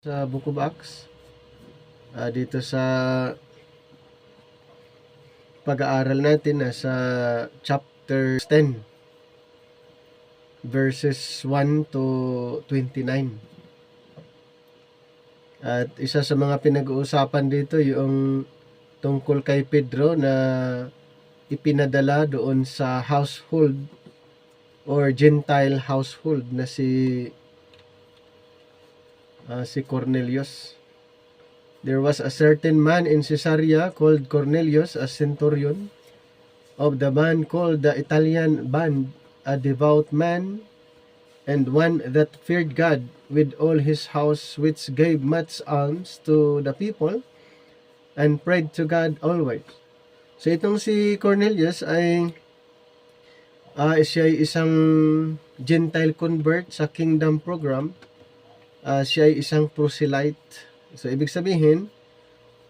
Sa Book of Acts, dito sa pag-aaral natin sa chapter 10 verses 1 to 29. At isa sa mga pinag-uusapan dito yung tungkol kay Pedro na ipinadala doon sa household or Gentile household na si Cornelius. There was a certain man in Caesarea called Cornelius, a centurion of the band called the Italian band, a devout man, and one that feared God with all his house, which gave much alms to the people, and prayed to God always. So itong si Cornelius ay siya ay isang Gentile convert sa Kingdom Program. Siya ay isang proselyte. So ibig sabihin,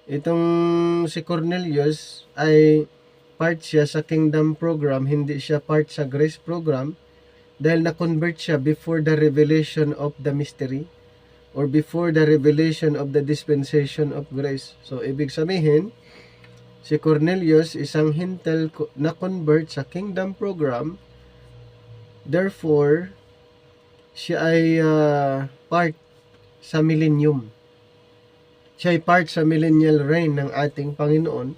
itong si Cornelius ay part siya sa Kingdom Program, hindi siya part sa Grace Program, dahil na-convert siya before the revelation of the mystery or before the revelation of the dispensation of grace. So ibig sabihin, si Cornelius isang hintel na convert sa Kingdom Program, therefore siya ay part sa millennium. Siya ay part sa millennial reign ng ating Panginoon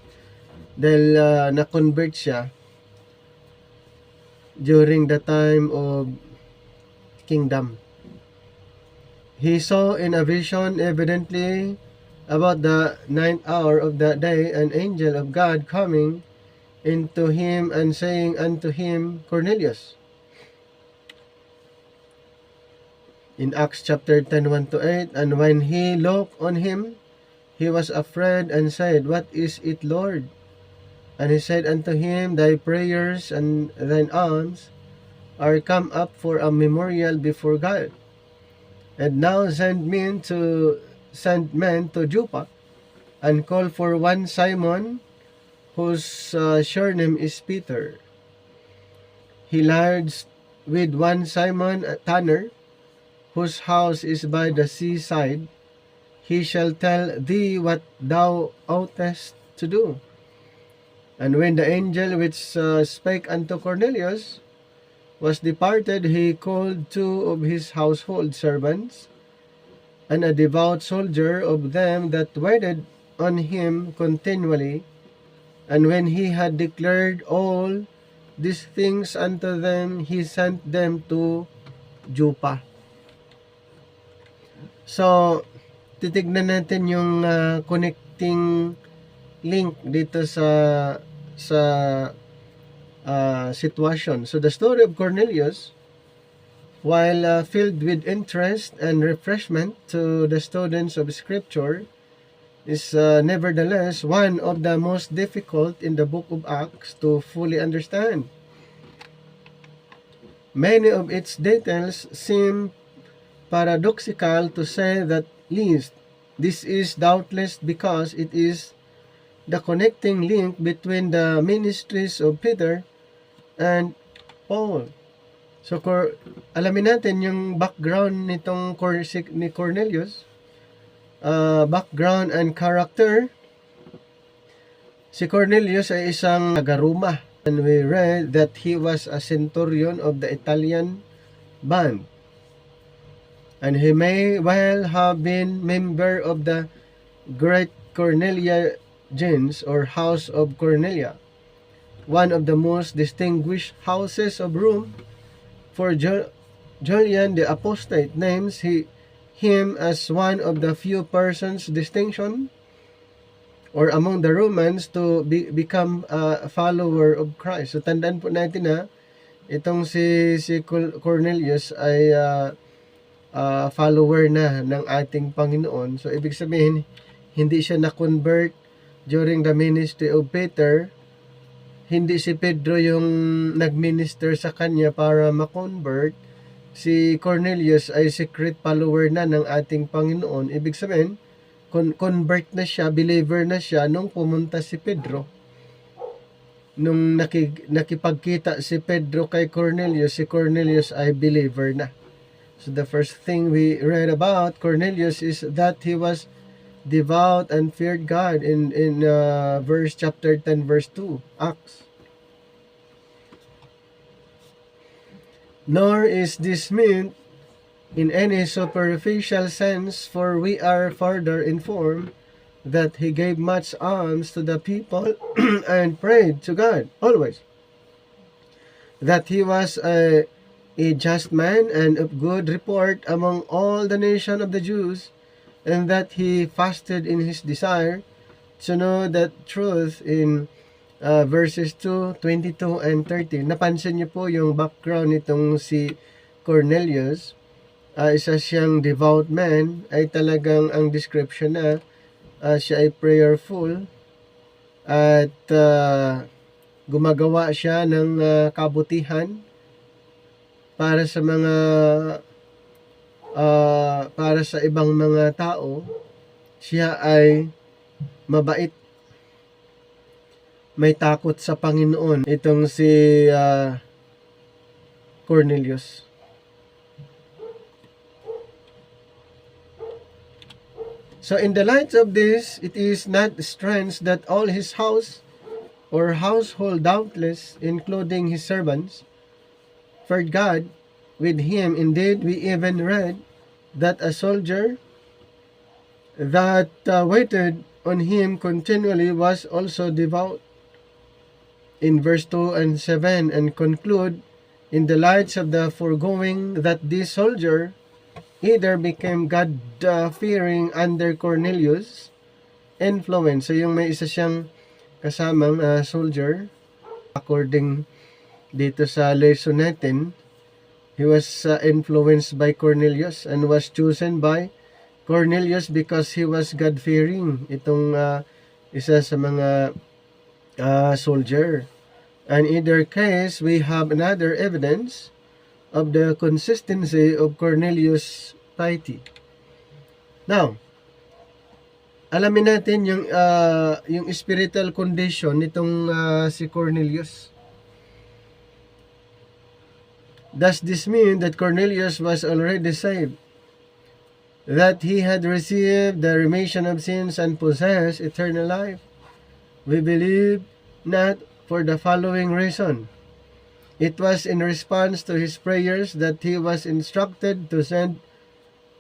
dahil na-convert siya during the time of kingdom. He saw in a vision, evidently about the 9th hour of that day, an angel of God coming into him and saying unto him, Cornelius. In Acts chapter 10, 1 to 8, and when he looked on him, he was afraid and said, What is it, Lord? And he said unto him, Thy prayers and thine alms are come up for a memorial before God. And now send men to Joppa, and call for one Simon, whose surname is Peter. He lodged with one Simon, a tanner, whose house is by the seaside. He shall tell thee what thou oughtest to do. And when the angel which spake unto Cornelius was departed, he called two of his household servants, and a devout soldier of them that waited on him continually. And when he had declared all these things unto them, he sent them to Joppa. So, titignan natin yung connecting link dito sa situation. So the story of Cornelius, while filled with interest and refreshment to the students of Scripture, is nevertheless one of the most difficult in the book of Acts to fully understand. Many of its details seem paradoxical, to say that least. This is doubtless because it is the connecting link between the ministries of Peter and Paul. So, alamin natin yung background nitong ni Cornelius, background and character. Si Cornelius ay isang taga-Roma, and we read that he was a centurion of the Italian band. And he may well have been member of the great Cornelia gens or house of Cornelia, one of the most distinguished houses of Rome, for Julian the Apostate names him as one of the few persons distinction or among the Romans to become a follower of Christ. So tandaan po natin na itong si Cornelius ay follower na ng ating Panginoon. So ibig sabihin, hindi siya na-convert during the ministry of Peter. Hindi si Pedro yung nag-minister sa kanya para ma-convert. Si Cornelius ay secret follower na ng ating Panginoon. Ibig sabihin, convert na siya, believer na siya nung pumunta si Pedro. Nung nakipagkita si Pedro kay Cornelius, si Cornelius ay believer na. So the first thing we read about Cornelius is that he was devout and feared God in verse chapter 10 verse 2 Acts. Nor is this meant in any superficial sense, for we are further informed that he gave much alms to the people and prayed to God always. That he was a just man and of good report among all the nation of the Jews, and that he fasted in his desire to know that truth in verses 2, 22, and 30. Napansin niyo po yung background nitong si Cornelius. Isa siyang devout man, ay talagang ang description na siya ay prayerful at gumagawa siya ng kabutihan para sa mga para sa ibang mga tao. Siya ay mabait, may takot sa Panginoon, itong si Cornelius. So in the light of this, it is not strange that all his house or household, doubtless including his servants, feared God with him. Indeed, we even read that a soldier that waited on him continually was also devout in verse 2 and 7, and conclude in the lights of the foregoing that this soldier either became God-fearing under Cornelius' influence. So yung may isa siyang kasamang soldier, according dito sa lesson natin, he was influenced by Cornelius and was chosen by Cornelius because he was God-fearing. Itong isa sa mga soldier. And in either case, we have another evidence of the consistency of Cornelius' piety. Now, alamin natin yung spiritual condition nitong si Cornelius. Does this mean that Cornelius was already saved? That he had received the remission of sins and possessed eternal life? We believe not, for the following reason. It was in response to his prayers that he was instructed to send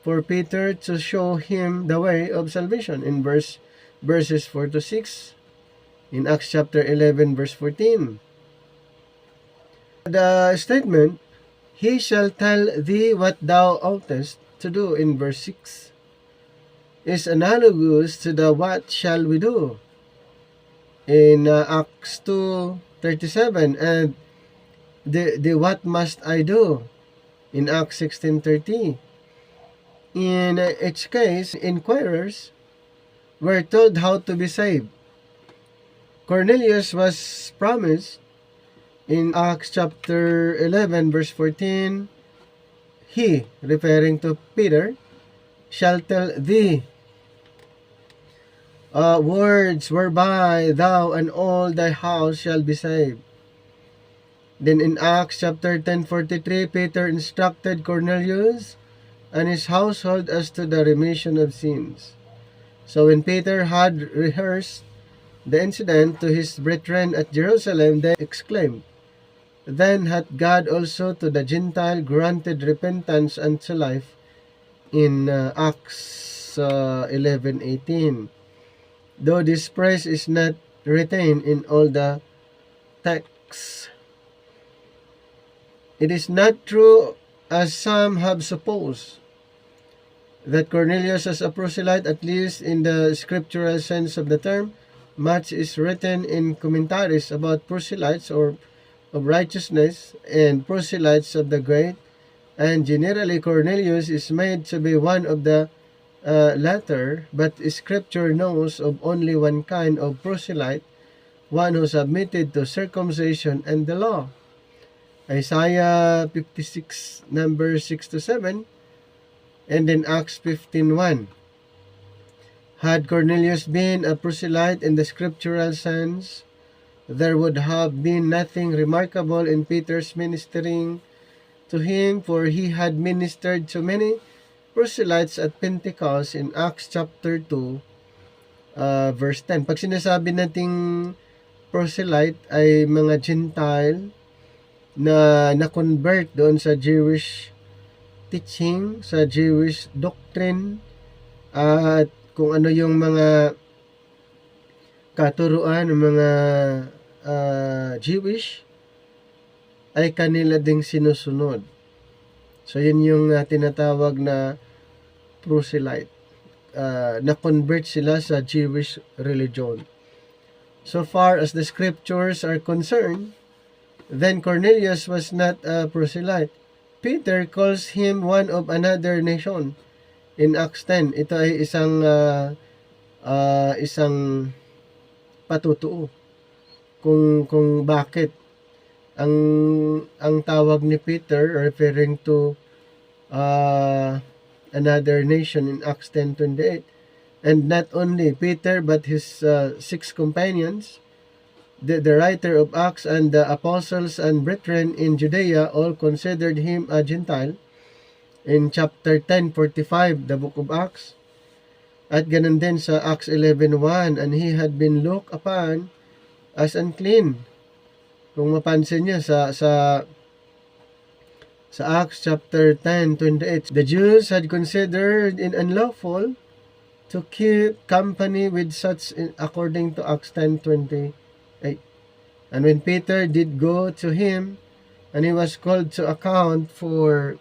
for Peter to show him the way of salvation in verses 4 to 6 in Acts chapter 11 verse 14. The statement, "He shall tell thee what thou oughtest to do" in verse 6 is analogous to the "what shall we do" in Acts 2:37 and the "what must I do" in Acts 16:30. In each case, inquirers were told how to be saved. Cornelius was promised in Acts chapter 11 verse 14, "He," referring to Peter, "shall tell thee words whereby thou and all thy house shall be saved." Then in Acts chapter 10:43, Peter instructed Cornelius and his household as to the remission of sins. So when Peter had rehearsed the incident to his brethren at Jerusalem, they exclaimed, "Then hath God also to the Gentile granted repentance unto life," in Acts 11:18. Though this praise is not retained in all the texts. It is not true, as some have supposed, that Cornelius was a proselyte, at least in the scriptural sense of the term. Much is written in commentaries about proselytes or of righteousness and proselytes of the great, and generally Cornelius is made to be one of the latter, but scripture knows of only one kind of proselyte, one who submitted to circumcision and the law. Isaiah 56, number 6 to 7, and then Acts 15:1. Had Cornelius been a proselyte in the scriptural sense, there would have been nothing remarkable in Peter's ministering to him, for he had ministered to many proselytes at Pentecost in Acts chapter 2, verse 10. Pag sinasabi nating proselyte ay mga Gentile na na-convert doon sa Jewish teaching, sa Jewish doctrine, at kung ano yung mga katuruan ng mga Jewish ay kanila ding sinusunod. So yun yung tinatawag na proselyte. Na-convert sila sa Jewish religion. So far as the scriptures are concerned, then Cornelius was not a proselyte. Peter calls him one of another nation in Acts 10. Ito ay isang patutuo kung bakit ang tawag ni Peter referring to another nation in Acts 10:28. And not only Peter but his 6 companions, the writer of Acts and the apostles and brethren in Judea all considered him a Gentile in chapter 10:45, the book of Acts. At ganun din sa Acts 11:1, and he had been looked upon as unclean. Kung mapansin niyo sa Acts chapter 10:28, the Jews had considered it unlawful to keep company with such, according to Acts 10:28. And when Peter did go to him, and he was called to account for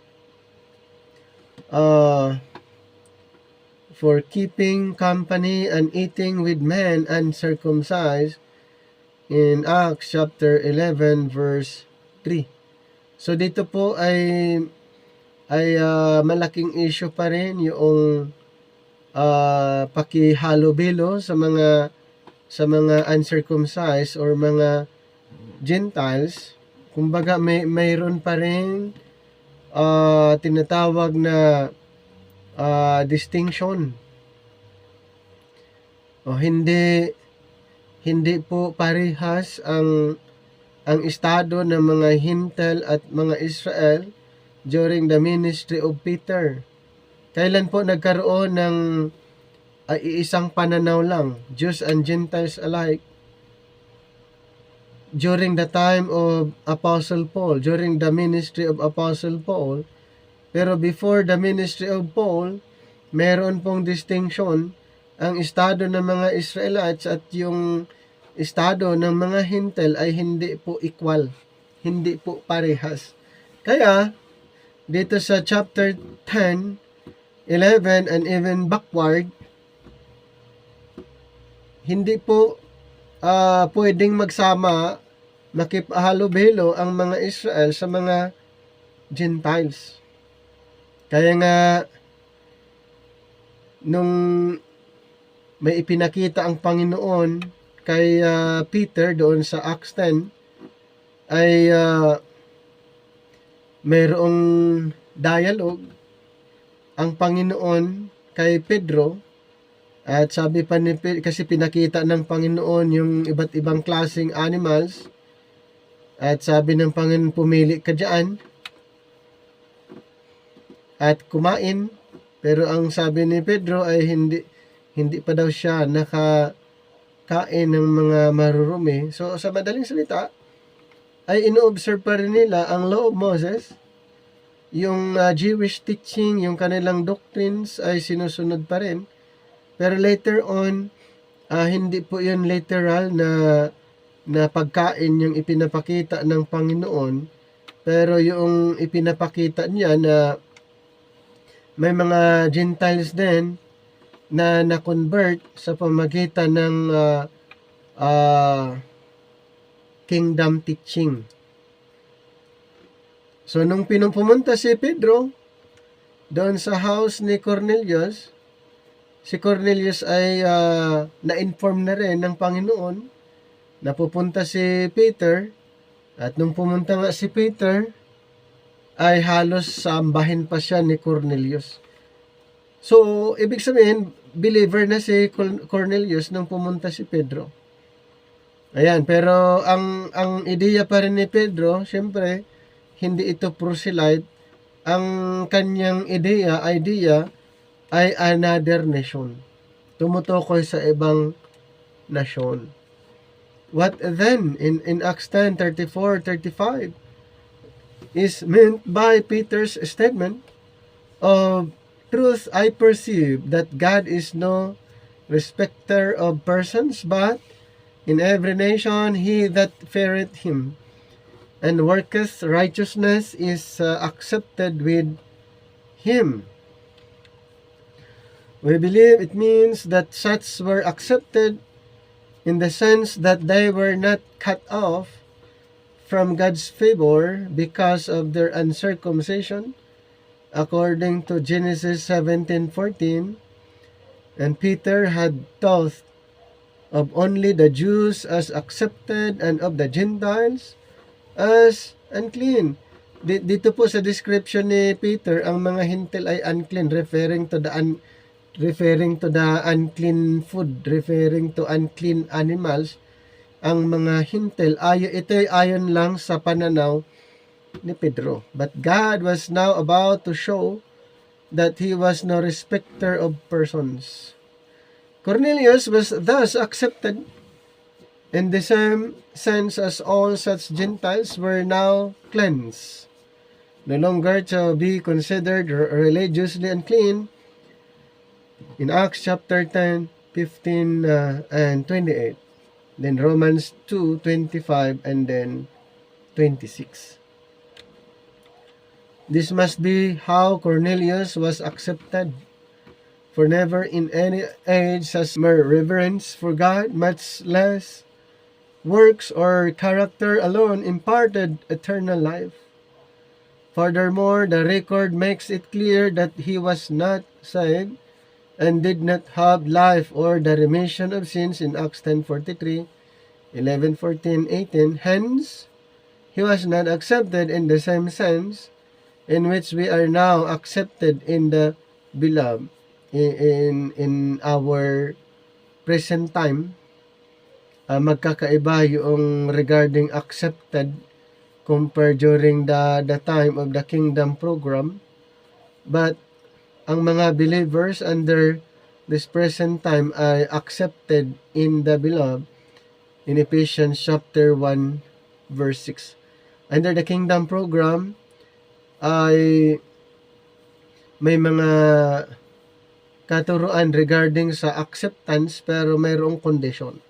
keeping company and eating with men uncircumcised, in Acts chapter 11 verse 3. So dito po ay malaking issue pa rin yung pakihalo-bilo sa mga uncircumcised or mga Gentiles. Kumbaga mayroon pa rin tinatawag na distinction. O hindi po parehas ang estado ng mga Hintel at mga Israel during the ministry of Peter. Kailan po nagkaroon ng iisang pananaw lang, Jews and Gentiles alike? During the time of Apostle Paul, during the ministry of Apostle Paul. Pero before the ministry of Paul, meron pong distinction ang estado ng mga Israelites at yung estado ng mga Hintel ay hindi po equal, hindi po parehas. Kaya, dito sa chapter 10, 11, and even backward, hindi po pwedeng magsama, makipahalo-belo ang mga Israel sa mga Gentiles. Kaya nga, nung may ipinakita ang Panginoon kay Peter doon sa Acts 10, ay mayroong dialogue ang Panginoon kay Pedro, at sabi pa ni Pedro, kasi pinakita ng Panginoon yung iba't ibang klaseng animals, at sabi ng Panginoon, pumili ka dyan at kumain. Pero ang sabi ni Pedro ay hindi pa daw siya nakakain ng mga marurumi. So sa madaling salita ay ino-observe pa rin nila ang law of Moses, yung Jewish teaching, yung kanilang doctrines ay sinusunod pa rin. Pero later on, hindi po yun literal na pagkain yung ipinapakita ng Panginoon. Pero yung ipinapakita niya na may mga Gentiles din na na-convert sa pamagitan ng kingdom teaching. So, nung pumunta si Pedro doon sa house ni Cornelius, si Cornelius ay na-inform na rin ng Panginoon na pupunta si Peter. At nung pumunta nga si Peter, ay halos sambahin pa siya ni Cornelius. So, ibig sabihin, believer na si Cornelius nung pumunta si Pedro. Ayan, pero ang ideya pa rin ni Pedro, syempre, hindi ito proselyte. Ang kanyang idea ay another nation. Tumutukoy sa ibang nasyon. What then in Acts 10:34-35 is meant by Peter's statement of truth? I perceive that God is no respecter of persons, but in every nation he that feareth him and worketh righteousness is accepted with him. We believe it means that such were accepted in the sense that they were not cut off from God's favor because of their uncircumcision, according to Genesis 17:14, and Peter had thought of only the Jews as accepted and of the Gentiles as unclean. Dito po sa description ni Peter, ang mga hintil ay unclean, referring to the unclean food, referring to unclean animals. Ang mga hintil, ito ay ayon lang sa pananaw ni Pedro. But God was now about to show that he was no respecter of persons. Cornelius was thus accepted in the same sense as all such Gentiles were now cleansed, no longer to be considered religiously unclean. In Acts chapter 10, 15, and 28. Then Romans 2:25 and then 26. This must be how Cornelius was accepted. For never in any age has mere reverence for God, much less works or character alone imparted eternal life. Furthermore, the record makes it clear that he was not saved and did not have life or the remission of sins in Acts 10:43, 11:14, 18. Hence, he was not accepted in the same sense in which we are now accepted in the beloved. In our present time, magkakaiba yung regarding accepted compared during the time of the kingdom program. But ang mga believers under this present time ay accepted in the beloved in Ephesians chapter 1 verse 6. Under the kingdom program ay may mga katuruan regarding sa acceptance, pero mayroong condition.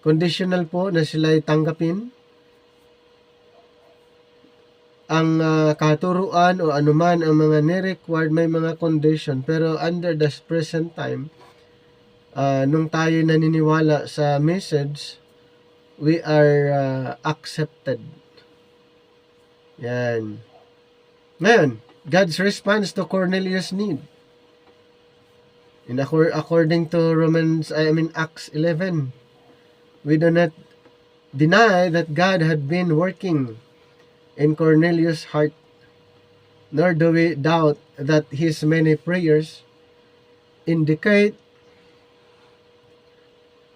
Conditional po na sila'y tanggapin ang katuruan o anuman ang mga ni-required, may mga condition. Pero under the present time, nung tayo naniniwala sa message, we are accepted. Yan. Ngayon, God's response to Cornelius' need. According to Acts 11, we do not deny that God had been working in Cornelius' heart, nor do we doubt that his many prayers indicate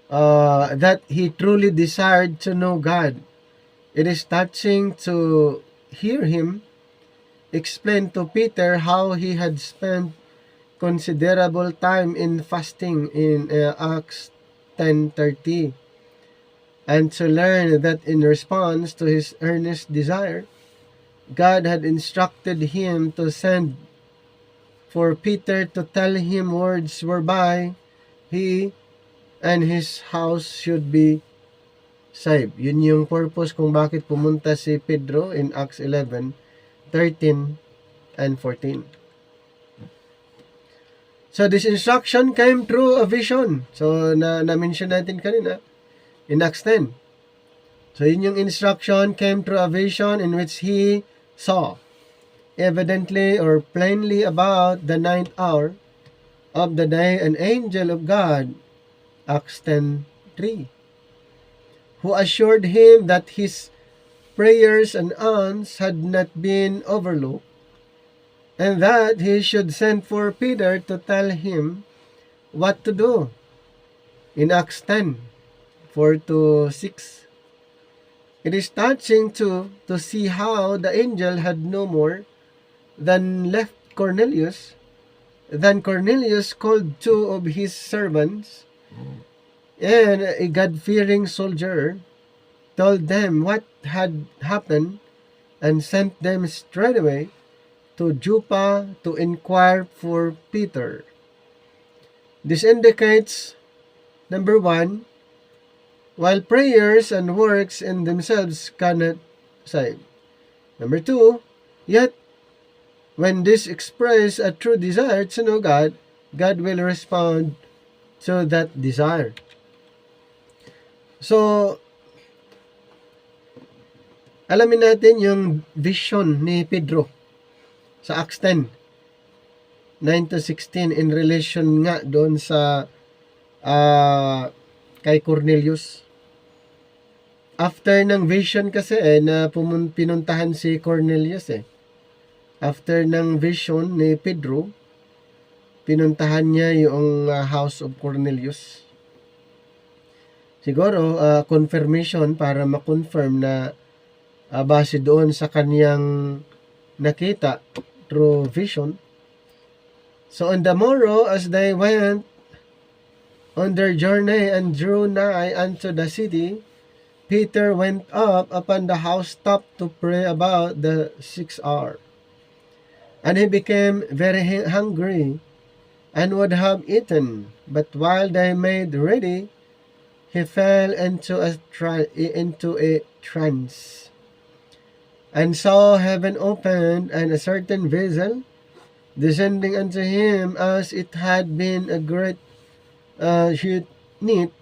that he truly desired to know God. It is touching to hear him explain to Peter how he had spent considerable time in fasting in Acts 10:30, and to learn that in response to his earnest desire, God had instructed him to send for Peter to tell him words whereby he and his house should be saved. Yun yung purpose kung bakit pumunta si Pedro in Acts 11:13 and 14. So this instruction came through a vision. So na-mention natin kanina in Acts 10. So yun yung instruction came through a vision in which he saw evidently or plainly about the 9th hour of the day an angel of God, Acts 10:3, who assured him that his prayers and alms had not been overlooked, and that he should send for Peter to tell him what to do. In Acts 10:4-6, It is touching to see how the angel had no more than left Cornelius. Then Cornelius called two of his servants and a God-fearing soldier, told them what had happened, and sent them straightway to Joppa to inquire for Peter. This indicates, number one, while prayers and works in themselves cannot save. Number two, yet when this express a true desire to know God, God will respond to that desire. So, alamin natin yung vision ni Pedro sa Acts 10, 9-16 in relation nga doon sa kay Cornelius. After ng vision kasi na pinuntahan si Cornelius After ng vision ni Pedro, pinuntahan niya yung house of Cornelius. Siguro confirmation para ma-confirm na base doon sa kaniyang nakita through vision. So on the morrow, as they went on their journey and drew nigh unto the city, Peter went up upon the housetop to pray about the 6th hour. And he became very hungry, and would have eaten. But while they made ready, he fell into a trance, and saw heaven opened, and a certain vessel descending unto him, as it had been a great sheet knit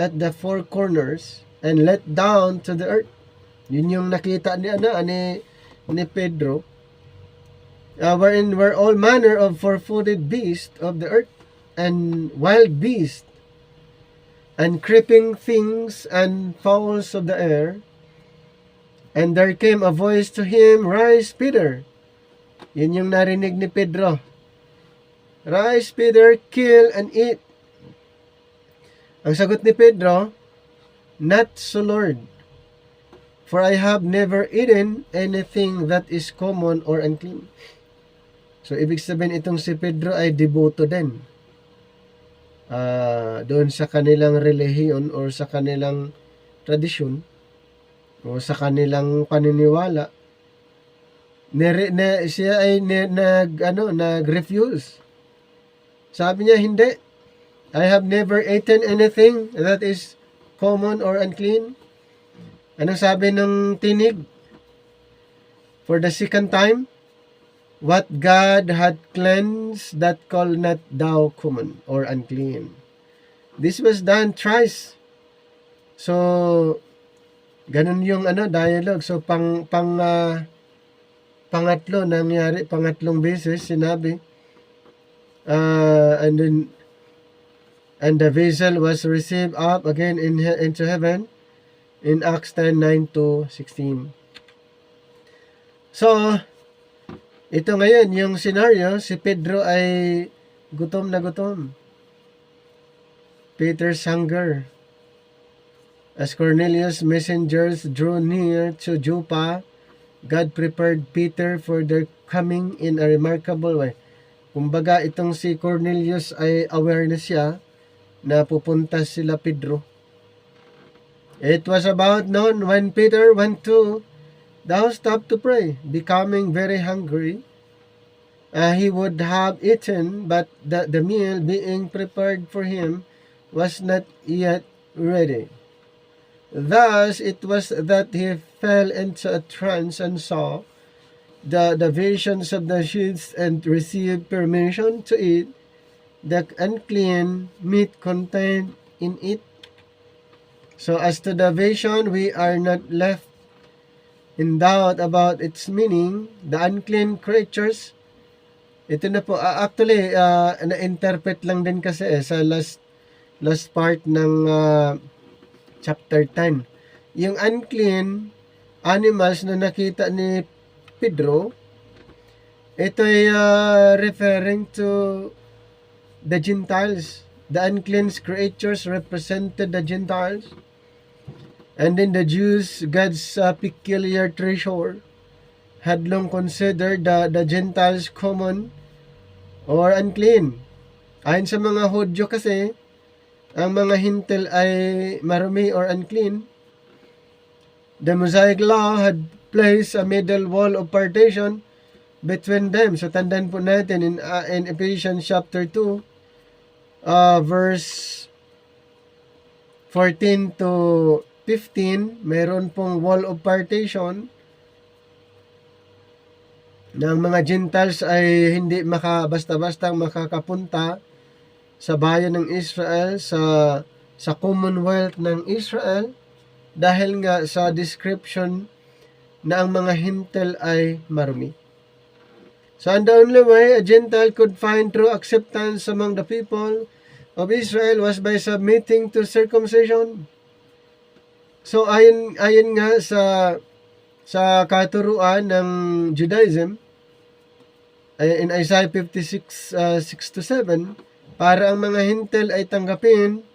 at the four corners, and let down to the earth. Yun yung nakita ni Pedro. Wherein were all manner of four-footed beasts of the earth, and wild beasts, and creeping things, and fowls of the air. And there came a voice to him, Rise, Peter. Yun yung narinig ni Pedro. Rise, Peter, kill and eat. Ang sagot ni Pedro, Not so, Lord, for I have never eaten anything that is common or unclean. So, ibig sabihin itong si Pedro ay deboto din. Doon sa kanilang relihiyon or sa kanilang tradisyon o sa kanilang paniniwala. Siya ay nag-refuse. Sabi niya, hindi. I have never eaten anything that is common or unclean. Anong sabi ng tinig? For the second time, what God had cleansed, that call not thou common or unclean. This was done thrice. So, ganun yung dialogue. So, pangatlo nangyari, pangatlong beses sinabi. And the vessel was received up again into heaven in Acts 10:9-16. So, ito ngayon, yung scenario, si Pedro ay gutom na gutom. Peter's hunger. As Cornelius' messengers drew near to Joppa, God prepared Peter for their coming in a remarkable way. Kumbaga, itong si Cornelius ay aware na siya na pupunta sila Pedro. It was about noon when Peter went to thou stopped to pray, becoming very hungry. He would have eaten, but the meal being prepared for him was not yet ready. Thus it was that he fell into a trance and saw the visions of the sheets, and received permission to eat the unclean meat contained in it. So as to the vision, we are not left in doubt about its meaning. The unclean creatures, ito na po, actually, na-interpret lang din kasi sa last part ng chapter 10. Yung unclean animals na nakita ni Pedro, ito ay referring to the Gentiles. The unclean creatures represented the Gentiles. And then the Jews, God's peculiar treasure, had long considered the Gentiles common or unclean. Ayon sa mga Hudyo kasi, ang mga hintil ay marumi or unclean. The Mosaic Law had placed a middle wall of partition between them. So tandaan po natin in Ephesians chapter 2, verse 14 to 15, meron pong wall of partition na ang mga Gentiles ay hindi basta-basta makakapunta sa bayan ng Israel, sa Commonwealth ng Israel, dahil nga sa description na ang mga hintil ay marumi. So, and the only way a Gentile could find true acceptance among the people of Israel was by submitting to circumcision. So, ayon nga sa katuruan ng Judaism, in Isaiah 56, 6-7, para ang mga hintil ay tanggapin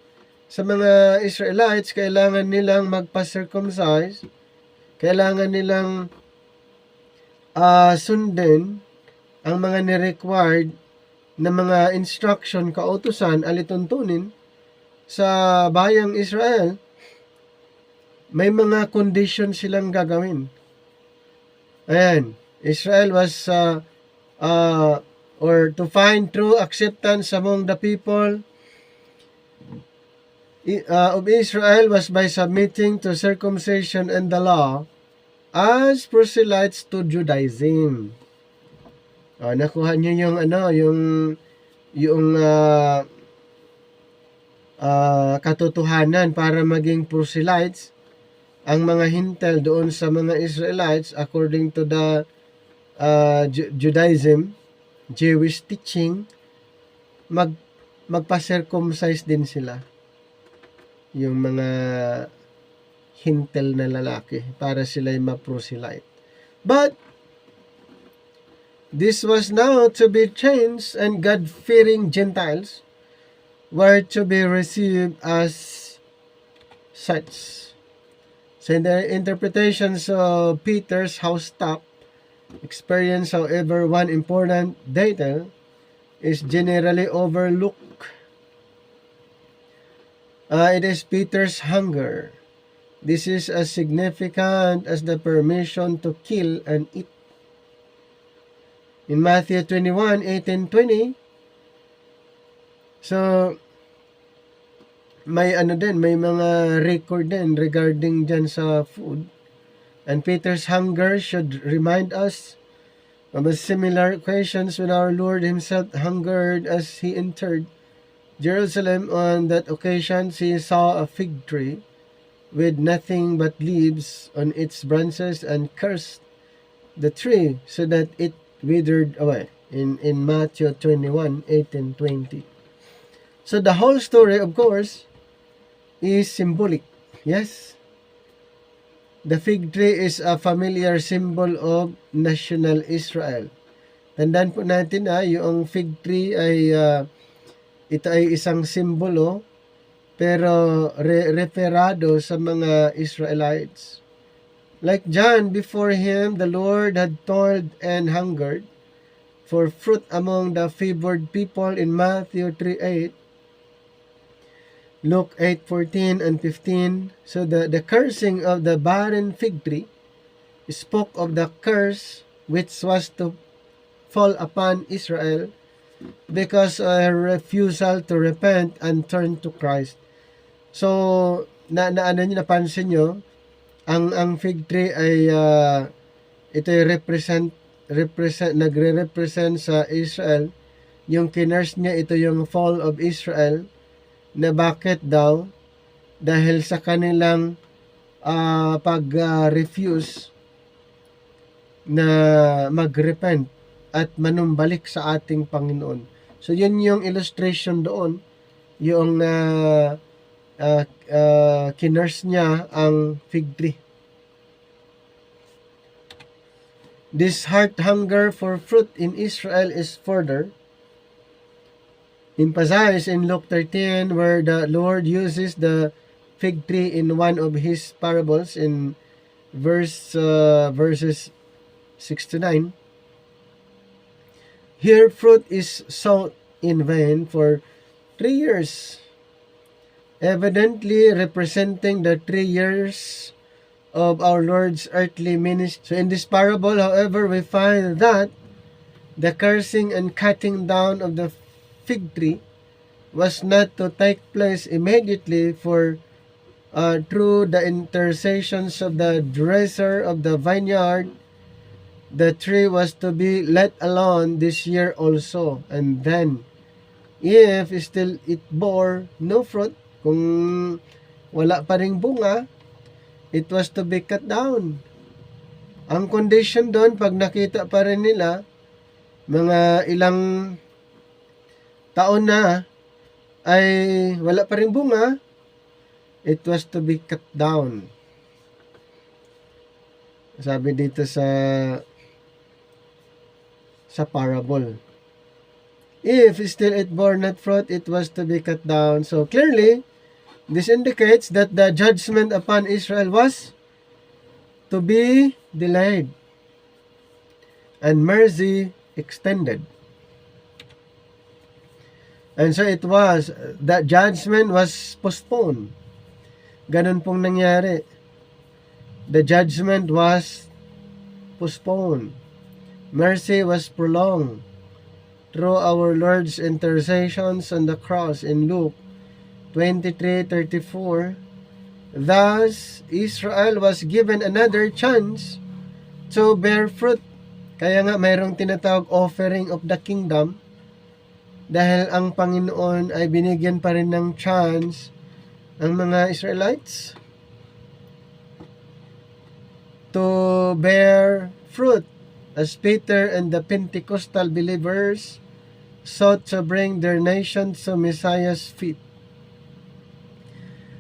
sa mga Israelites, kailangan nilang magpa-circumcise, kailangan nilang sundin ang mga ni-required na mga instruction, kautusan, alituntunin sa bayang Israel. May mga conditions silang gagawin. Ayan, Israel was or to find true acceptance among the people of Israel was by submitting to circumcision and the law as proselytes to Judaism. Nakuha niyo yung katotohanan para maging proselytes ang mga hintil doon sa mga Israelites according to the Judaism, Jewish teaching, magpa-circumcise din sila yung mga hintil na lalaki para sila'y ma-proselyte. But this was now to be changed, and God-fearing Gentiles were to be received as such. So in the interpretations of Peter's housetop experience, however, one important detail is generally overlooked. It is Peter's hunger. This is as significant as the permission to kill and eat. In Matthew 21, 18-20, so may mga record din regarding dyan sa food. And Peter's hunger should remind us of a similar occasions when our Lord himself hungered as he entered Jerusalem. On that occasion, he saw a fig tree with nothing but leaves on its branches and cursed the tree so that it withered away. In Matthew 21, 18-20. So the whole story, of course, is symbolic. Yes. The fig tree is a familiar symbol of national Israel. Tandaan po natin yung fig tree ay ito ay isang simbolo pero referado sa mga Israelites. Like John, before him, the Lord had toiled and hungered for fruit among the favored people in Matthew 3:8, Luke 8:14 and 15. So the cursing of the barren fig tree spoke of the curse which was to fall upon Israel because of her refusal to repent and turn to Christ. So, napansin nyo, ang fig tree ay ito ay nagre-represent sa Israel. Yung kinurse niya, ito yung fall of Israel, na bakit daw? Dahil sa kanilang pag-refuse na mag-repent at manumbalik sa ating Panginoon. So, yun yung illustration doon, yung kinurse niya ang fig tree. This heart hunger for fruit in Israel is further emphasized in Luke 13, where the Lord uses the fig tree in one of his parables in verses 6 to 9. Here fruit is sown in vain for 3 years, evidently representing the 3 years of our Lord's earthly ministry. So in this parable, however, we find that the cursing and cutting down of the fig tree was not to take place immediately, for through the intercessions of the dresser of the vineyard, the tree was to be let alone this year also. And then, if still it bore no fruit, kung wala pa ring bunga, it was to be cut down. Ang condition doon, pag nakita pa rin nila, mga ilang taon na, ay wala pa rin bunga, it was to be cut down. Sabi dito sa parable. If still it bore not fruit, it was to be cut down. So clearly, this indicates that the judgment upon Israel was to be delayed and mercy extended. And so it was, that judgment was postponed. Ganun pong nangyari. The judgment was postponed. Mercy was prolonged through our Lord's intercessions on the cross in Luke 23:34. Thus, Israel was given another chance to bear fruit. Kaya nga mayroong tinatawag offering of the kingdom, dahil ang Panginoon ay binigyan pa rin ng chance ang mga Israelites to bear fruit, as Peter and the Pentecostal believers sought to bring their nation to Messiah's feet.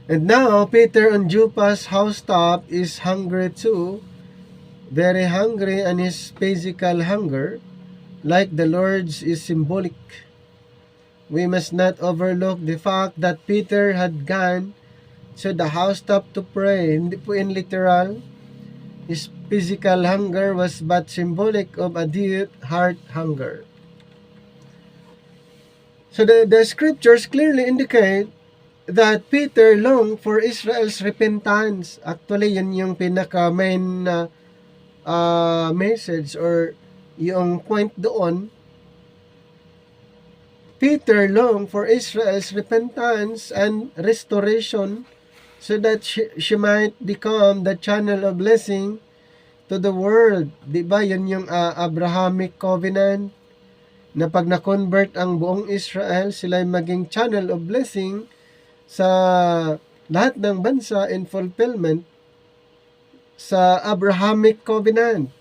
And now, Peter on Joppa's housetop is hungry too, very hungry, and his physical hunger, like the Lord's, is symbolic. We must not overlook the fact that Peter had gone to the housetop to pray. Hindi po in literal. His physical hunger was but symbolic of a deep heart hunger. So the scriptures clearly indicate that Peter longed for Israel's repentance. Actually, yun yung pinaka-main message or yung point doon. Peter longed for Israel's repentance and restoration so that she might become the channel of blessing to the world. Diba yun yung Abrahamic covenant, na pag na-convert ang buong Israel, sila ay maging channel of blessing sa lahat ng bansa in fulfillment sa Abrahamic covenant.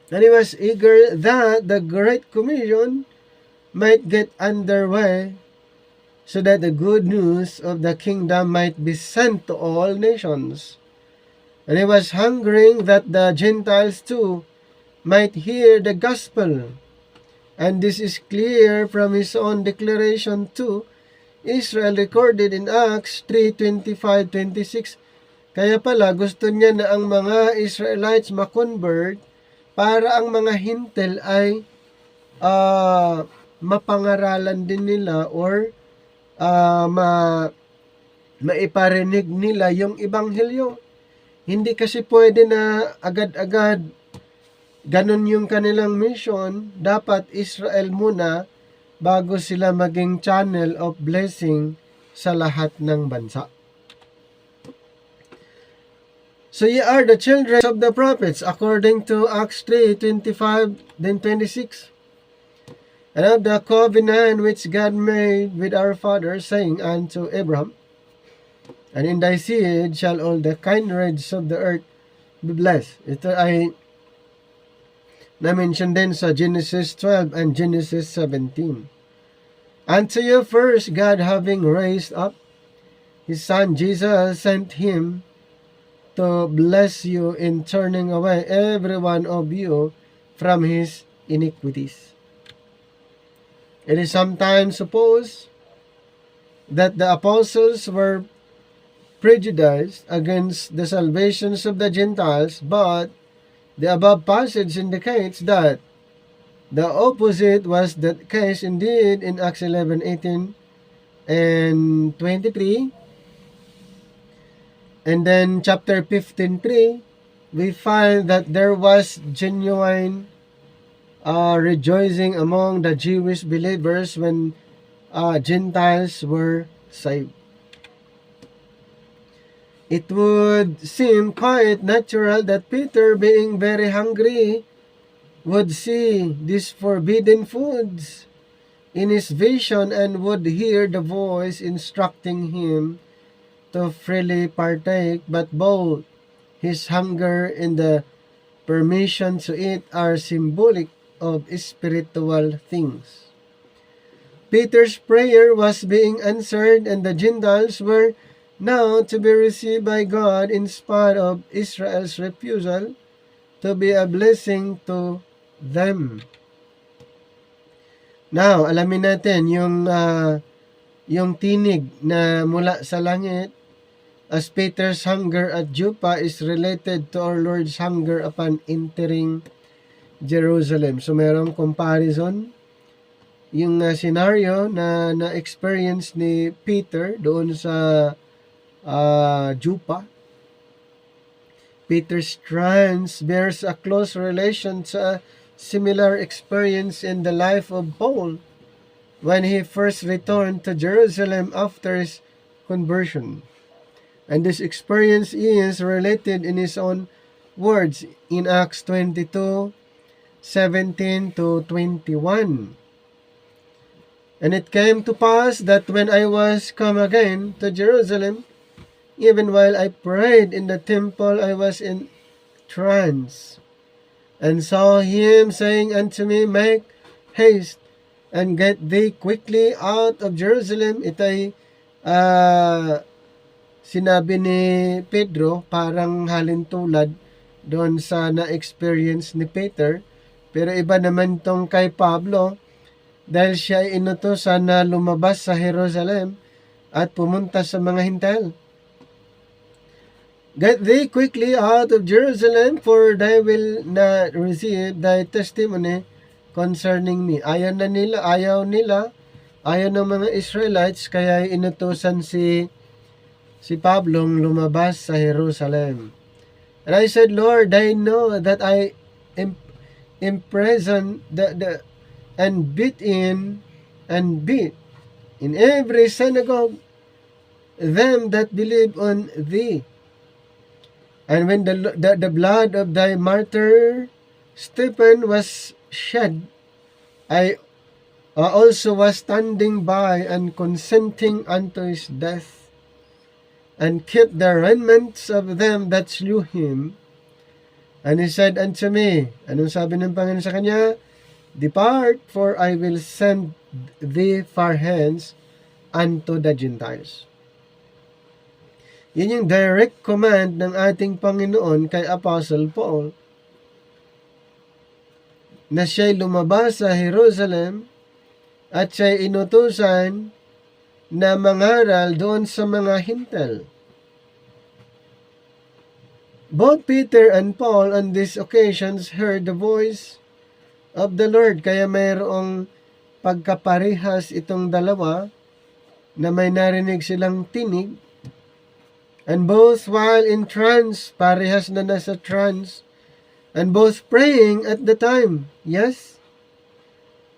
And he was eager that the Great Commission might get underway so that the good news of the kingdom might be sent to all nations. And he was hungering that the Gentiles too might hear the gospel. And this is clear from his own declaration to Israel, recorded in Acts 3:25-26. Kaya pala gusto niya na ang mga Israelites ma-convert para ang mga Hintil ay mapangaralan din nila or maiparinig nila yung ebanghelyo. Hindi kasi pwede na agad-agad ganun yung kanilang mission. Dapat Israel muna bago sila maging channel of blessing sa lahat ng bansa. So ye are the children of the prophets, according to Acts 3:25-26. And of the covenant which God made with our fathers, saying unto Abraham, and in thy seed shall all the kindreds of the earth be blessed. Ito ay na-mention din sa Genesis 12 and Genesis 17. Unto you first, God having raised up his Son Jesus, sent him to bless you in turning away every one of you from his iniquities. It is sometimes supposed that the apostles were prejudice against the salvations of the Gentiles, but the above passage indicates that the opposite was the case indeed in Acts 11:18 and 23. And then chapter 15:3, we find that there was genuine rejoicing among the Jewish believers when Gentiles were saved. It would seem quite natural that Peter, being very hungry, would see these forbidden foods in his vision and would hear the voice instructing him to freely partake, but both his hunger and the permission to eat are symbolic of spiritual things. Peter's prayer was being answered, and the Gentiles were now to be received by God in spite of Israel's refusal to be a blessing to them. Now, alamin natin yung tinig na mula sa langit, as Peter's hunger at Joppa is related to our Lord's hunger upon entering Jerusalem. So, merong comparison. Yung scenario na na-experience ni Peter doon sa Joppa. Peter's trance bears a close relation to a similar experience in the life of Paul when he first returned to Jerusalem after his conversion. And this experience is related in his own words in Acts 22:17 to 21. And it came to pass that when I was come again to Jerusalem, even while I prayed in the temple, I was in trance, and saw him saying unto me, Make haste, and get thee quickly out of Jerusalem. Ito ay sinabi ni Pedro, parang halintulad doon sa na-experience ni Peter. Pero iba naman tong kay Pablo, dahil siya ay inutusan na lumabas sa Jerusalem at pumunta sa mga hintel. Get thee quickly out of Jerusalem, for they will not receive thy testimony concerning me. Ayaw ng mga Israelites, kaya inutusan si Pablong lumabas sa Jerusalem. And I said, Lord, I know that I imprisoned and beat in every synagogue them that believe on thee. And when the blood of thy martyr Stephen was shed, I also was standing by and consenting unto his death, and kept the remnants of them that slew him. And he said unto me, anong sabi ng Panginoon sa kanya? Depart, for I will send thee far hence unto the Gentiles. Yun yung direct command ng ating Panginoon kay Apostle Paul, na siya'y lumabas sa Jerusalem at siya'y inutusan na mangaral doon sa mga hintel. Both Peter and Paul on these occasions heard the voice of the Lord, kaya mayroong pagkaparehas itong dalawa na may narinig silang tinig, and both while in trance, parehas na nasa trance, and both praying at the time. Yes,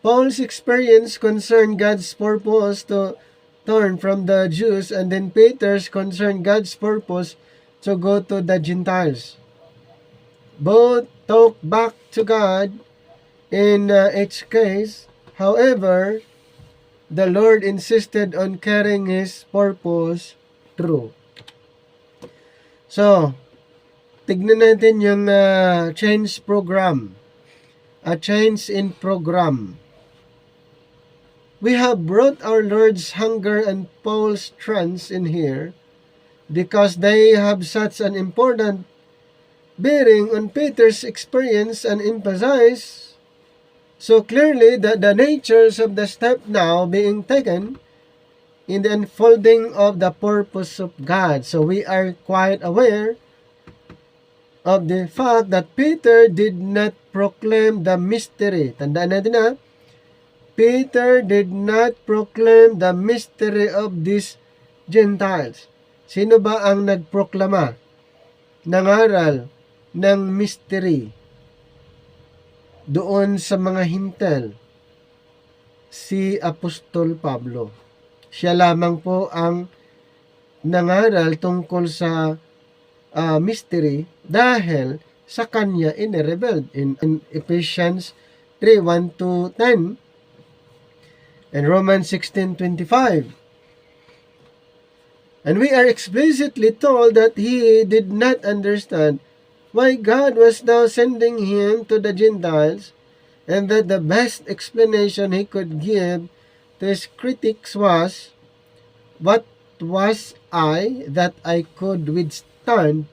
Paul's experience concerned God's purpose to turn from the Jews, and then Peter's concerned God's purpose to go to the Gentiles. Both talk back to God in each case. However, the Lord insisted on carrying His purpose through. So, tignan natin yung change program. A change in program. We have brought our Lord's hunger and Paul's trance in here because they have such an important bearing on Peter's experience and emphasize so clearly that the natures of the step now being taken in the unfolding of the purpose of God. So we are quite aware of the fact that Peter did not proclaim the mystery. Tandaan natin na, Peter did not proclaim the mystery of these Gentiles. Sino ba ang nagproklama, nangaral ng mystery doon sa mga Hintel? Si Apostol Pablo. Siya lamang po ang nangaral tungkol sa mystery dahil sa kanya inirevealed in Ephesians 3:1-10 and Romans 16:25. And we are explicitly told that he did not understand why God was now sending him to the Gentiles, and that the best explanation he could give to his critics was, "What was I that I could withstand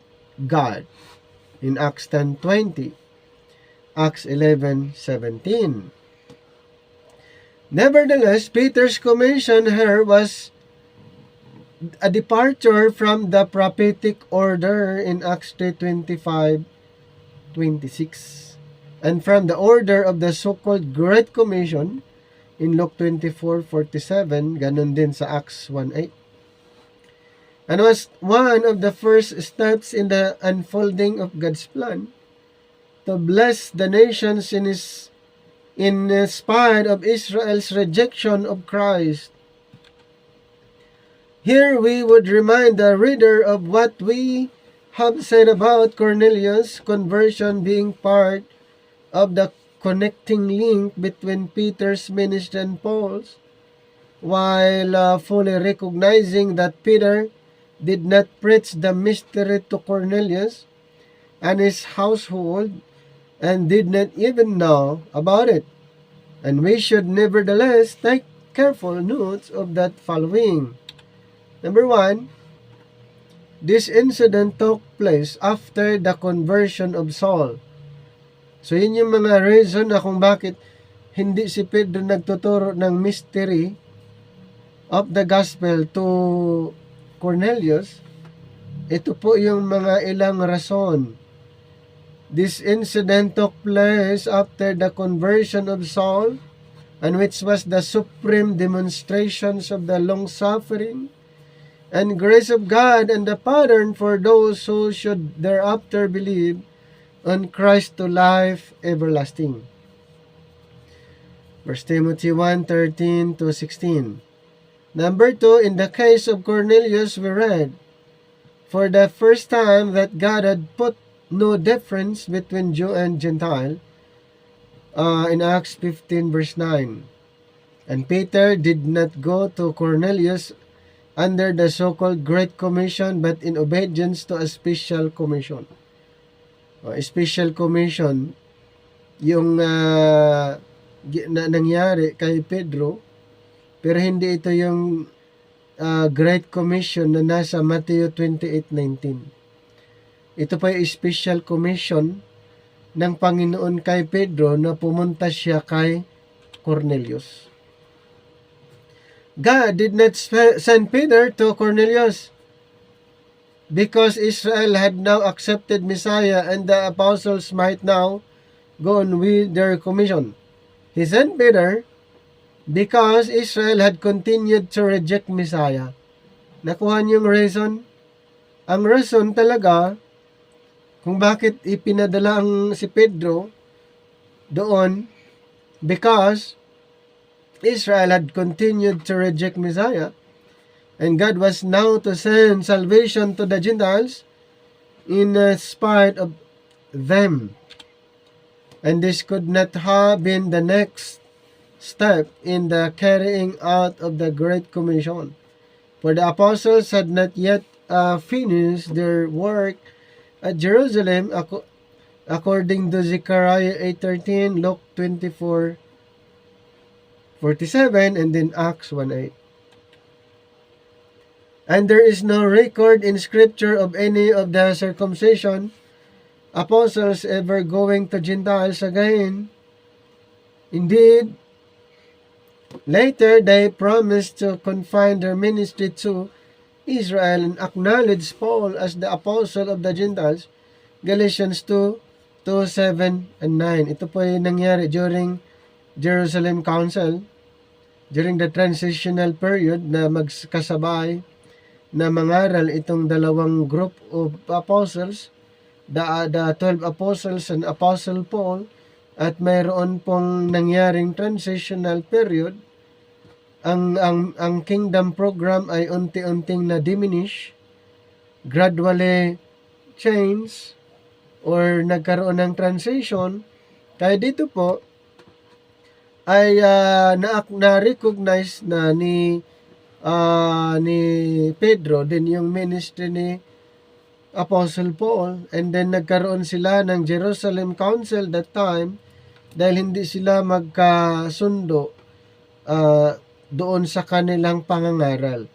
God?" In Acts 10:20, Acts 11:17. Nevertheless, Peter's commission here was a departure from the prophetic order in Acts 3:25-26, and from the order of the so-called Great Commission in Luke 24:47, ganun din sa Acts 1:8. And was one of the first steps in the unfolding of God's plan to bless the nations in spite of Israel's rejection of Christ. Here we would remind the reader of what we have said about Cornelius' conversion being part of the connecting link between Peter's ministry and Paul's, while fully recognizing that Peter did not preach the mystery to Cornelius and his household and did not even know about it. And we should nevertheless take careful notes of that following. Number 1, this incident took place after the conversion of Saul. So yun yung mga reason na kung bakit hindi si Pedro nagtuturo ng mystery of the gospel to Cornelius. Ito po yung mga ilang rason. This incident took place after the conversion of Saul, and which was the supreme demonstrations of the long-suffering and grace of God and the pattern for those who should thereafter believe on Christ to life everlasting. 1 Timothy 1:13-16. Number 2, in the case of Cornelius, we read, for the first time that God had put no difference between Jew and Gentile, in Acts 15:9. And Peter did not go to Cornelius under the so-called Great Commission, but in obedience to a special commission. A special commission, yung nangyari kay Pedro, pero hindi ito yung Great Commission na nasa Matthew 28:19. Ito pa yung special commission ng Panginoon kay Pedro na pumunta siya kay Cornelius. God did not send Peter to Cornelius because Israel had now accepted Messiah and the apostles might now go on with their commission. He sent Peter because Israel had continued to reject Messiah. Nakuha niyo yung reason? Ang reason talaga kung bakit ipinadala ang si Pedro doon, because Israel had continued to reject Messiah, and God was now to send salvation to the Gentiles in spite of them. And this could not have been the next step in the carrying out of the Great Commission, for the apostles had not yet finished their work at Jerusalem, according to Zechariah 8:13, Luke 24:47, and then Acts 1:8. And there is no record in Scripture of any of the circumcision apostles ever going to Gentiles again. Indeed, Later, they promised to confine their ministry to Israel and acknowledge Paul as the apostle of the Gentiles. Galatians 2:7 and 9. Ito po ay nangyari during Jerusalem Council, during the transitional period na magkasabay na mangaral itong dalawang group of apostles, the 12 apostles and Apostle Paul, at mayroon pong nangyaring transitional period. Ang kingdom program ay unti-unting na diminish, gradually change, or nagkaroon ng transition. Kaya dito po ay na-recognize na ni Pedro din yung ministry ni Apostle Paul, and then nagkaroon sila ng Jerusalem Council that time dahil hindi sila magkasundo doon sa kanilang pangangaral.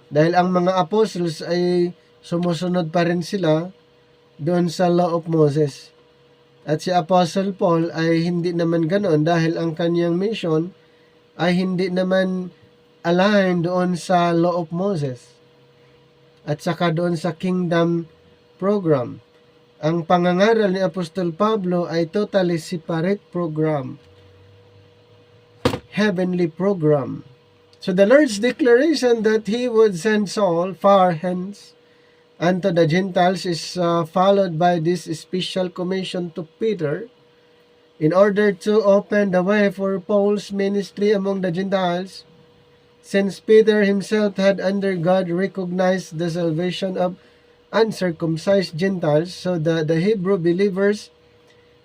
Dahil ang mga apostles ay sumusunod pa rin sila doon sa Law of Moses. At si Apostle Paul ay hindi naman ganoon dahil ang kanyang mission ay hindi naman aligned doon sa Law of Moses at saka doon sa kingdom program. Ang pangangaral ni Apostol Pablo ay totally separate program, heavenly program. So the Lord's declaration that He would send Saul far hence unto the Gentiles is followed by this special commission to Peter in order to open the way for Paul's ministry among the Gentiles, since Peter himself had under God recognized the salvation of uncircumcised Gentiles, so that the Hebrew believers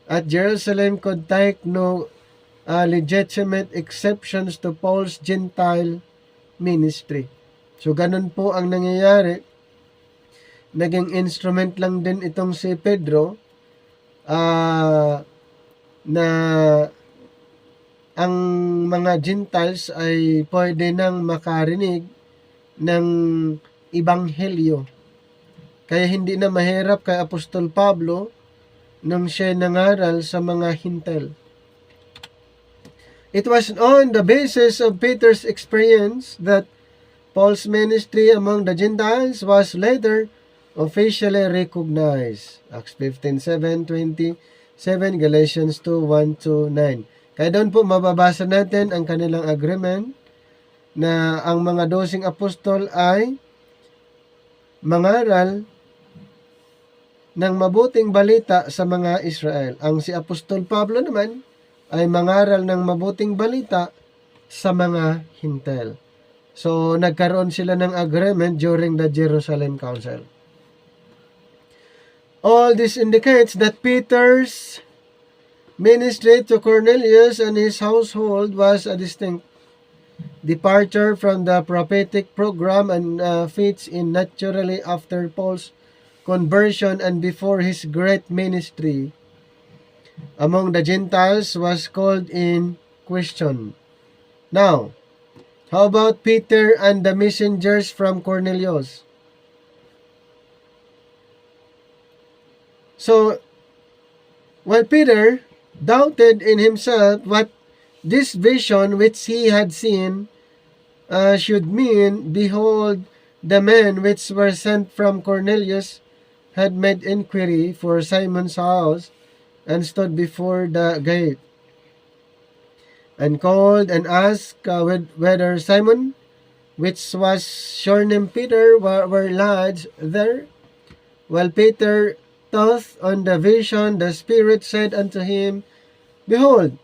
at Jerusalem could take no legitimate exceptions to Paul's Gentile ministry. So ganun po ang nangyayari. Naging instrument lang din itong si Pedro na ang mga Gentiles ay pwede nang makarinig ng Ebanghelyo. Kaya hindi na mahirap kay Apostol Pablo nang siya nangaral sa mga Hintil. It was on the basis of Peter's experience that Paul's ministry among the Gentiles was later officially recognized. Acts 15:7-27, Galatians 2:1-9. Kaya doon po mababasa natin ang kanilang agreement na ang mga 12 apostol ay mangaral ng mabuting balita sa mga Israel. Ang si Apostol Pablo naman ay mangaral ng mabuting balita sa mga Hintil. So, nagkaroon sila ng agreement during the Jerusalem Council. All this indicates that Peter's ministry to Cornelius and his household was a distinct departure from the prophetic program and fits in naturally after Paul's conversion and before his great ministry among the Gentiles was called in question. Now, how about Peter and the messengers from Cornelius? So, while Peter doubted in himself what this vision which he had seen should mean, behold, the men which were sent from Cornelius had made inquiry for Simon's house and stood before the gate and called and asked whether Simon, which was surnamed Peter, were lodged there. While Peter thought on the vision, the Spirit said unto him, Behold,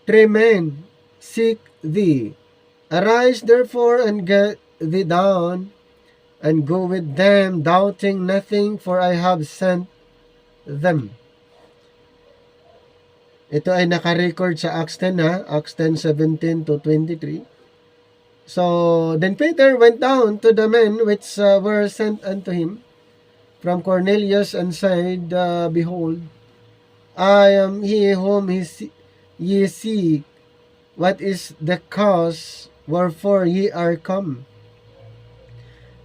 3 men seek thee. Arise therefore and get thee down, and go with them, doubting nothing, for I have sent them. Ito ay nakarecord sa Acts 10, Acts 10:17-23. So, then Peter went down to the men which were sent unto him from Cornelius and said, Behold, I am he whom ye seek. What is the cause wherefore ye are come?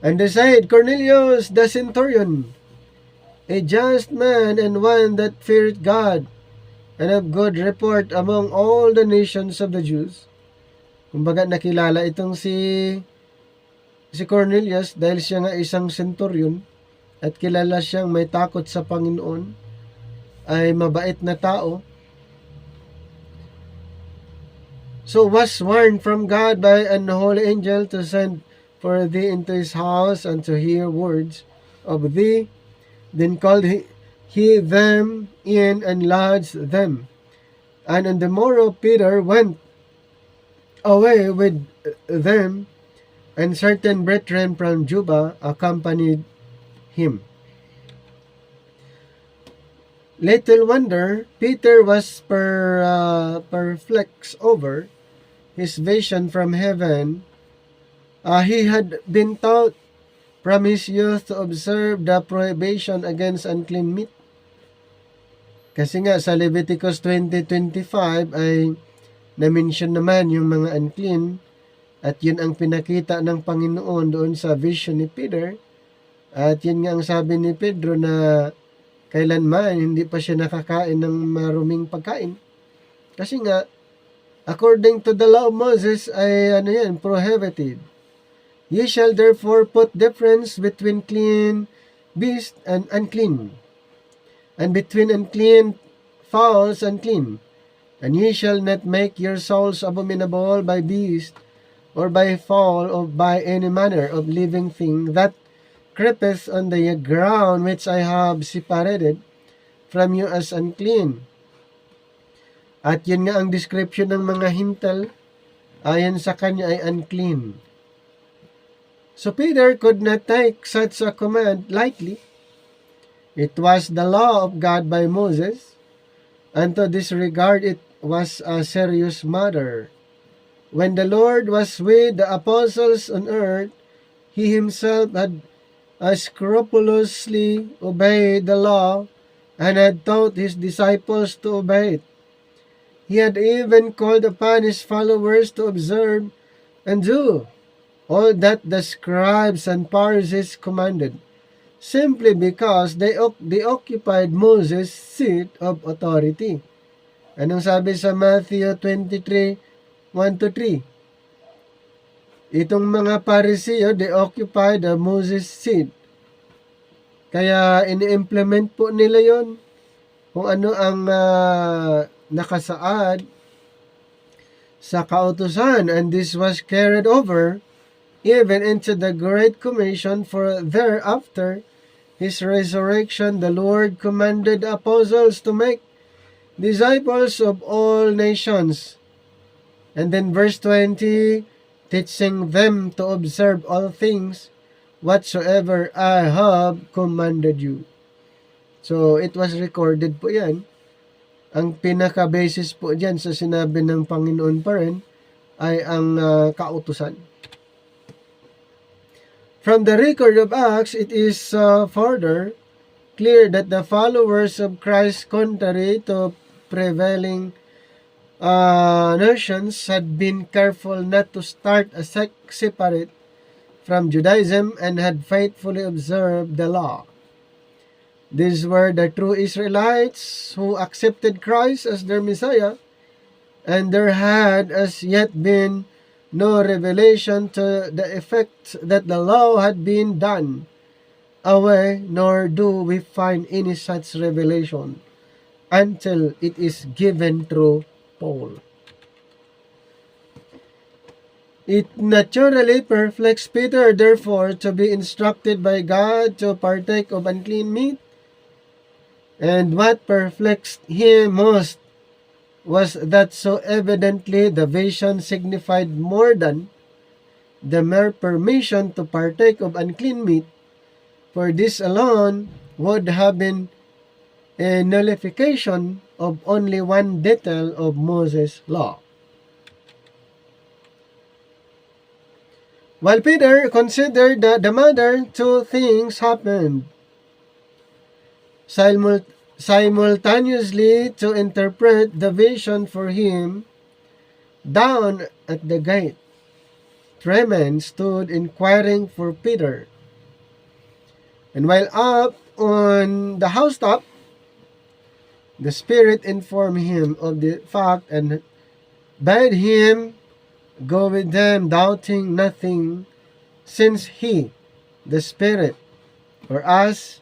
And they said, Cornelius the centurion, a just man and one that feared God, and of good report among all the nations of the Jews, Kumbaga nakilala itong si Cornelius dahil siya nga isang centurion at kilala siyang may takot sa Panginoon, ay mabait na tao. So was warned from God by an holy angel to send for thee into his house and to hear words of thee. Then called he them in and lodged them. And on the morrow Peter went away with them, and certain brethren from Juba accompanied him. Little wonder Peter was perplexed over his vision from heaven. He had been taught from his youth to observe the prohibition against unclean meat. Kasi nga sa Leviticus 20:25 ay na-mention naman yung mga unclean, at yun ang pinakita ng Panginoon doon sa vision ni Peter. At yun nga ang sabi ni Pedro na kailanman hindi pa siya nakakain ng maruming pagkain. Kasi nga, according to the law of Moses ay prohibited. Ye shall therefore put difference between clean beast and unclean, and between unclean fowls and clean. And ye shall not make your souls abominable by beast, or by fowl, or by any manner of living thing that creepeth on the ground, which I have separated from you as unclean. At yun nga ang description ng mga hintal, ayon sa kanya ay unclean. So Peter could not take such a command lightly. It was the law of God by Moses, and to disregard it was a serious matter. When the Lord was with the apostles on earth, he himself had scrupulously obeyed the law and had taught his disciples to obey it. He had even called upon his followers to observe and do all that the scribes and Pharisees commanded, simply because they occupied Moses' seat of authority. Anong sabi sa Matthew 23:1-3? Itong mga Pariseo, they occupied the Moses' seat. Kaya ini-implement po nila yon kung ano ang nakasaad sa kautusan, and this was carried over even into the Great Commission, for thereafter his resurrection the Lord commanded the apostles to make disciples of all nations. And then verse 20, teaching them to observe all things whatsoever I have commanded you. So it was recorded po yan. Ang pinaka-basis po dyan sa sinabi ng Panginoon pa rin ay ang kautusan. From the record of Acts, it is further clear that the followers of Christ, contrary to prevailing notions, had been careful not to start a sect separate from Judaism and had faithfully observed the law. These were the true Israelites who accepted Christ as their Messiah, and there had as yet been no revelation to the effect that the law had been done away, nor do we find any such revelation until it is given through Paul. It naturally perplexed Peter, therefore, to be instructed by God to partake of unclean meat. And what perplexed him most was that so evidently the vision signified more than the mere permission to partake of unclean meat, for this alone would have been a nullification of only one detail of Moses' law. While Peter considered the matter, two things happened simultaneously to interpret the vision for him. Down at the gate, 3 men stood inquiring for Peter. And while up on the housetop, the Spirit informed him of the fact and bade him go with them, doubting nothing, since he, the Spirit, or us,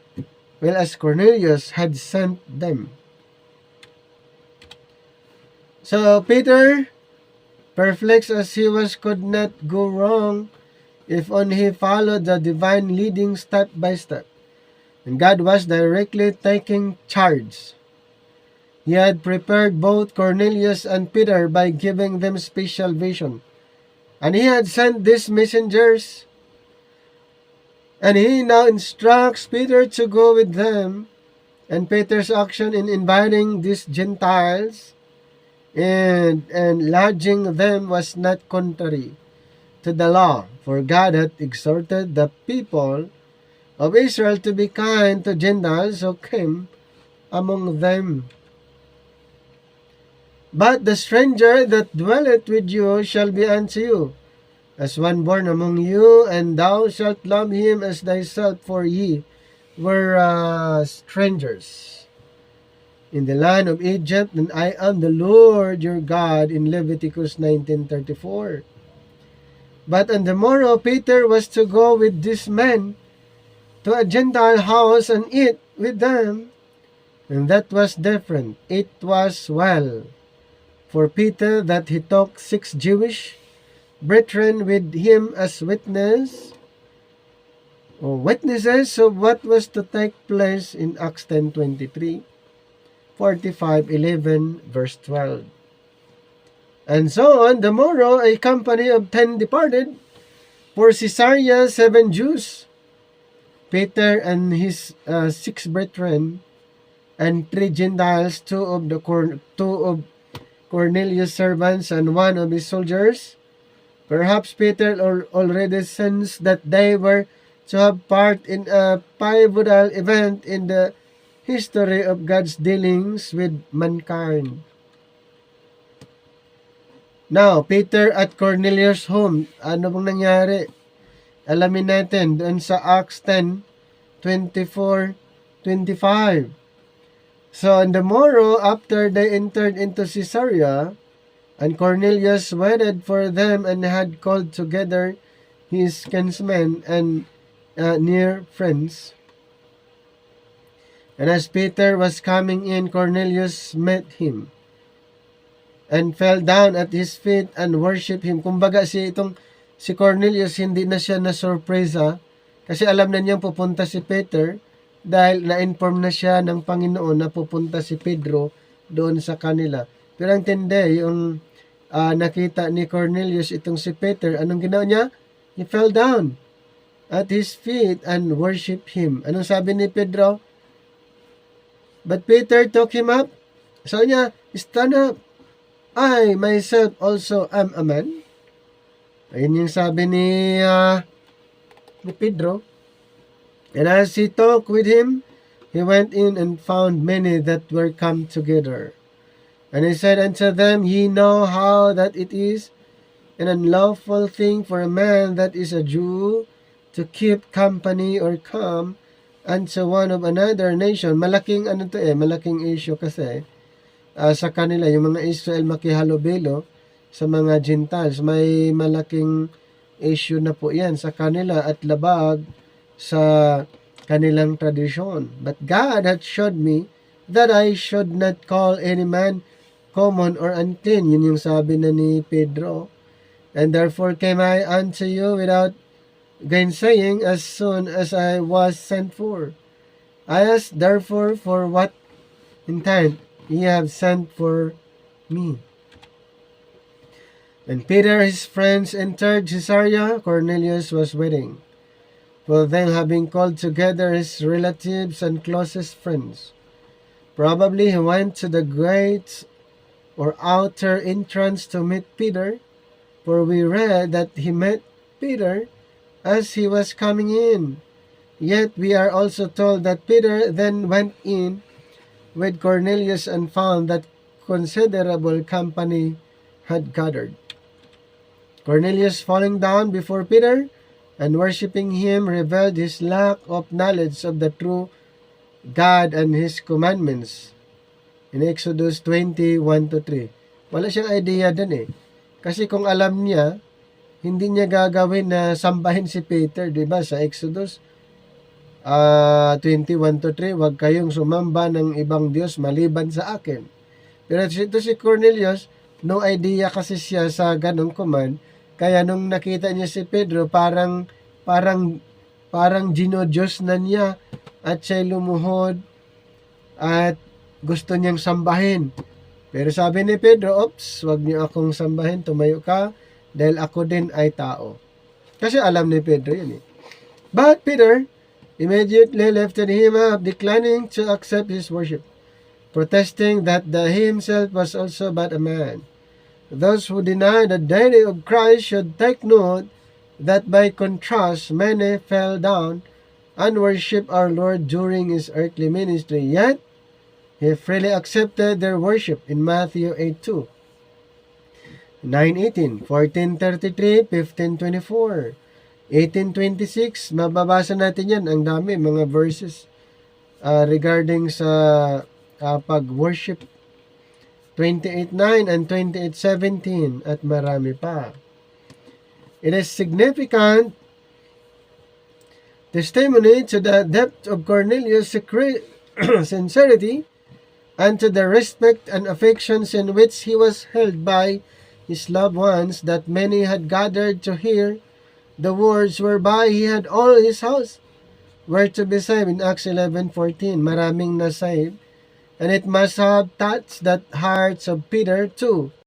well as Cornelius, had sent them. So Peter, perplexed as he was, could not go wrong if only he followed the divine leading step by step. And God was directly taking charge. He had prepared both Cornelius and Peter by giving them special vision. And he had sent these messengers. And he now instructs Peter to go with them. And Peter's action in inviting these Gentiles and lodging them was not contrary to the law, for God had exhorted the people of Israel to be kind to Gentiles who came among them. But the stranger that dwelleth with you shall be unto you as one born among you, and thou shalt love him as thyself, for ye were strangers in the land of Egypt, and I am the Lord your God, in Leviticus 19:34. But on the morrow Peter was to go with these men to a Gentile house and eat with them, and that was different. It was well for Peter that he took 6 Jewish brethren with him as witnesses of what was to take place in Acts 10:23, 45:11, verse 12. And so on the morrow a company of 10 departed for Caesarea, 7 Jews, Peter and his 6 brethren, and 3 Gentiles, 2 of Cornelius' servants and 1 of his soldiers. Perhaps Peter already sensed that they were to have part in a pivotal event in the history of God's dealings with mankind. Now, Peter at Cornelius' home, ano bang nangyari? Alamin natin doon sa Acts 10:24-25. So on the morrow after they entered into Caesarea, and Cornelius waited for them and had called together his kinsmen and near friends. And as Peter was coming in, Cornelius met him and fell down at his feet and worshiped him. Kumbaga si Cornelius, hindi na siya na-surpresa kasi alam na niyang pupunta si Peter dahil na-inform na siya ng Panginoon na pupunta si Pedro doon sa kanila. Pero ang tindi, yung nakita ni Cornelius itong si Peter, anong ginawa niya? He fell down at his feet and worshiped him. Anong sabi ni Pedro? But Peter took him up. Sabi niya, stand up. I myself also am a man. Ayun yung sabi ni Pedro. And as he talked with him, he went in and found many that were come together. And he said unto them, Ye know how that it is an unlawful thing for a man that is a Jew to keep company or come unto one of another nation. Malaking malaking issue kasi sa kanila, yung mga Israel makihalubilo sa mga Gentiles. May malaking issue na po yan sa kanila at labag sa kanilang tradisyon. But God hath showed me that I should not call any man common or unclean. Yun yung sabi na ni Pedro. And therefore came I unto you without gainsaying as soon as I was sent for. I asked therefore for what intent ye have sent for me. And Peter his friends entered Caesarea. Cornelius was waiting for them, having called together his relatives and closest friends. Probably he went to the great or outer entrance to meet Peter, for we read that he met Peter as he was coming in. Yet we are also told that Peter then went in with Cornelius and found that considerable company had gathered. Cornelius, falling down before Peter and worshiping him, revealed his lack of knowledge of the true God and his commandments. In Exodus 20:1-3. Wala siyang idea dun Kasi kung alam niya, hindi niya gagawin na sambahin si Peter, di ba? Sa Exodus 21-3, huwag kayong sumamba ng ibang Diyos maliban sa akin. Pero ito si Cornelius, no idea kasi siya sa ganong command, kaya nung nakita niya si Pedro, parang ginodiyos na niya at siya'y lumuhod at gusto niyang sambahin. Pero sabi ni Pedro, "Oops, wag niyo akong sambahin, tumayo ka, dahil ako din ay tao." Kasi alam ni Pedro yun eh. But Peter immediately lifted him up, declining to accept his worship, protesting that he himself was also but a man. Those who deny the deity of Christ should take note that by contrast, many fell down and worshiped our Lord during his earthly ministry, yet he freely accepted their worship in Matthew 8:2, 9:18, 14:33, 15:24, 18:26. Mababasa natin yan. Ang dami, mga verses regarding sa pag-worship. 28:9 and 28:17 at marami pa. It is significant testimony to the depth of Cornelius' sincerity and to the respect and affections in which he was held by his loved ones that many had gathered to hear the words whereby he had all his house were to be saved in Acts 11:14. Maraming na-saved. And it must have touched the hearts of Peter too,